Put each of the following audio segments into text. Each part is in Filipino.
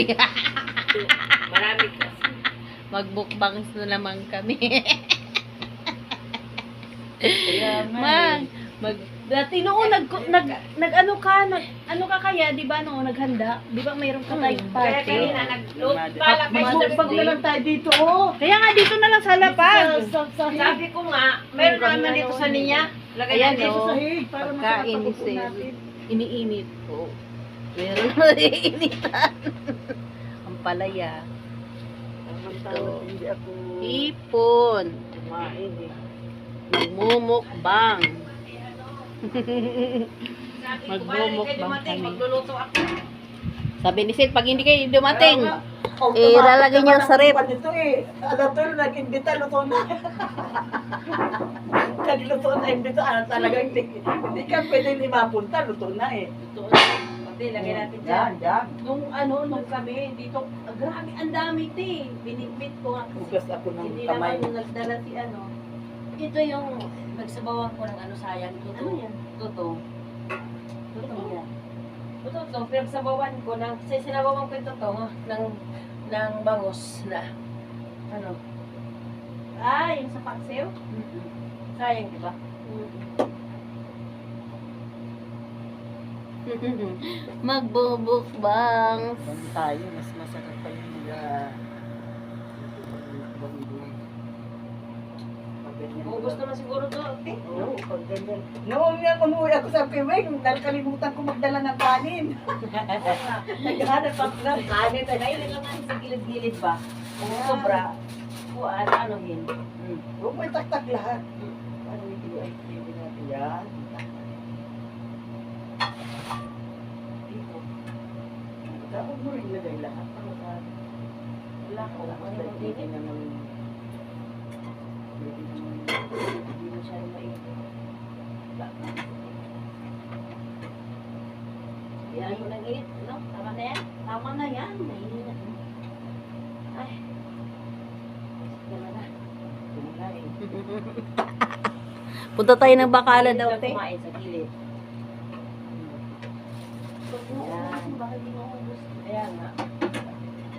Sorry. Marami kasi. Magbukbangs na naman kami. Kaya nga Dati noon ano ka kaya, 'di ba noon naghanda? 'Di ba mayroon ka tayong Kaya party? kanina balak Magbukbang na lang tayo dito, oh. Kaya nga dito na lang sa lapag. Sabi ko nga, meron naman dito sa niya. Lagay Ayan, natin. oh. Sahig, para Pagkain masarap ni pagkukunan Sir. natin. Iniinit po. Meron na iniinitan. Ang palaya. Samantala, hindi ako Hipon. kumain eh. Magmumukbang. Sabi ko, wala rin kayo dumating, kami. magluluto ako. Sabi ni Sid, pag hindi kayo dumating, Automatic lalagay niyo naman sa rep. ang dito eh. Adapter, nag-imbita, luto na. Nagluto na, imbita, talaga hindi ka pwede ni mapunta, luto na eh. Luto na. Pati, lagay natin dyan. Yan. Nung kami, dito, grabe, ang dami ito eh. Binitbit ko nga. Hugas ako ng Hindi kamay. naman nagdala si ano. Ito yung nagsabawan ko ng ano sayang. Tuto. Ano yan? Tuto. Tuto yan. Tuto. Pinagsabawan ko ng, sinabawan ko yung tuto ng bangus na ano. Yung sa paksiw. Sayang, di ba? magbubukbang. Kung tayo, mas masarap pa yung Ubus naman siguro to. Okay? Oo, pag ganyan. Noong nga umuwi ako sa Piwing, nakalimutan ko magdala ng kanin. Naghanap ako ng kanin. Kaya lang nga sa gilid-gilid ba? Kung sobra, anuhin. Huwag mo itaktak lahat. Ano hindi natin yan? Dapat mo rin lagay lahat. Wala ko. Ano yung Hindi naman. Hindi masyadong mainit. Yan ko ng init, no? Tama na yan? Tama na yan. Mainit na. Ay. Tama na. Kumain. Punta tayo ng Bakala daw, Hindi te. lang kumain sa gilid. Yan. Bakit di mo ubus? Ayan nga.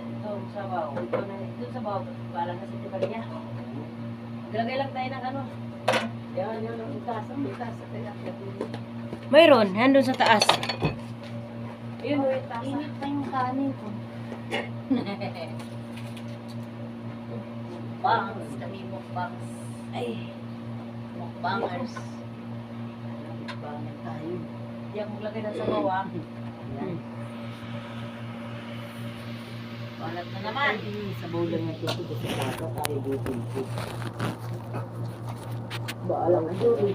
Ito, sabaw. Ito sabaw. Balang kasi ito pala niya. Lagay lang tayo ng ano. Yan, ang tasa. May tasa kaya. Mayroon, nandun sa taas. Yun, wait, tasa. Init pa yung kanin ko. Mukbangs, kami mukbangs. Ay, mukbangers. Bangan tayo. Hindi ako maglagay ng sabaw, ah. Yan. Balat na naman. Sabaw lang ito. Kasi tasa tayo dito. Baalang na doon.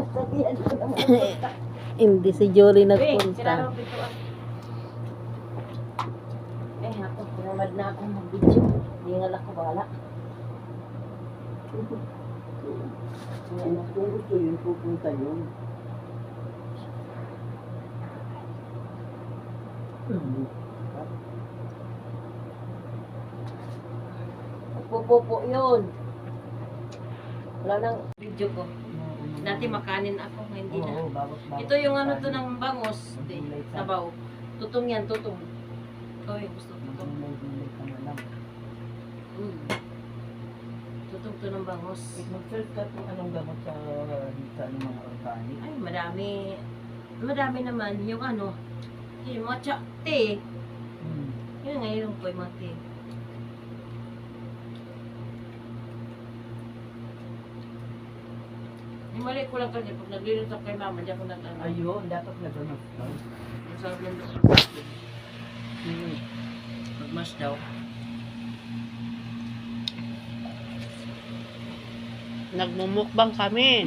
Sabihan ko naman. Hindi si Jory Sila nagpunta. raw pito, ah. Ako, pinamad na ako mag-video. Hindi nga lang ko bala. Kung gusto yun, pupunta yun. Pupupo yun. Wala nang video ko. Dati makanin ako, hindi na. Oo, babak-babak. Ito yung ano to ng bangus. Sabaw. Tutong yan, tutong. Ikaw yung gusto tutong. Tutong to ng bangus. Mag-search ka kung anong gamot sa anong mga organic. Ay, madami. Madami naman. Yung ano, yung matcha tea. Yun ngayon ko yung mga tea. Yung mali ko lang kasi pag naglilito ako kay mama, diyan ko nag-ano. Ayun, dapat na gamot ka. Yung sarap ng doon. Magmas daw. Nagmumukbang kami.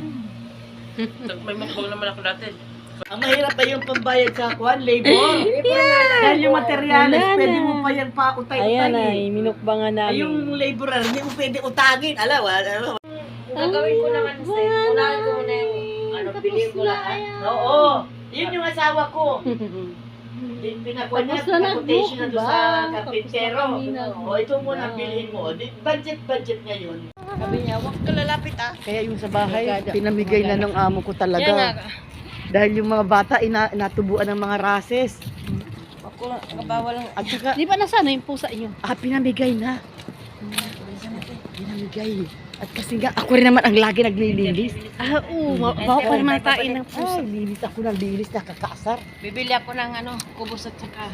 May mukbang naman ako dati. Ang mahirap pa yung pambayad sa kwan, labor. Dahil yung materialis, Wala pwede na. mo pa yan pa utay-utay. Ayan ay, minukbangan Ay, namin. yung laborer, hindi mo pwede utangin. Alam. Ang gagawin ko naman sa unahin ko muna yung ano, piliin ko lahat. Oo. Yun yung asawa ko. Pinakuha niya, Tapos na pinakotation na doon sa nag-book, karpintero. tapos na kami nag-book. O, ito muna bilhin mo. Budget ngayon. Sabi niya, huwag ka lalapit ah. Kaya yung sa bahay, pinamigay na ng amo ko Yan nga. talaga. Dahil yung mga bata, natubuan ng mga rases. bawal ang... At saka, Di ba nasaan na yung pusa niyo? pinamigay na. Pinamigay. At kasi nga, ako rin naman ang lagi naglilinis. Ah, oo. Bawa pa naman tain ng Ay, pusa. linis ako ng linis, nakakaasar. Bibili ako ng kubos at saka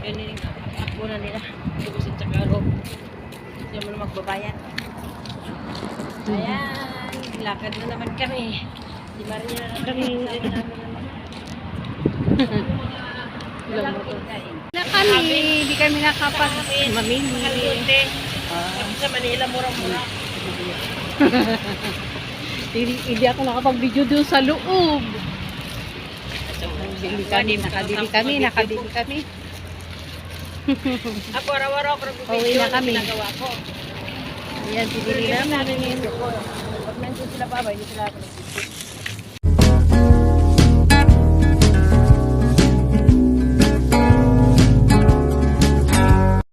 yun yung ako na nila. Kubos at saka Hindi mo na magbabayad. Ayan, lakad na naman kami. Si Maria na naman. Na kami, hindi kami nakapag-mamili. Sa Manila, mura-mura. Hindi ako nakapag-video doon sa loob. Nakabili kami. Ako, araw-araw ako Pauwi na kami. Ginagawa ko. Ayan, pinili namin. Pag nandun sila baba, hindi sila ako nagsisip.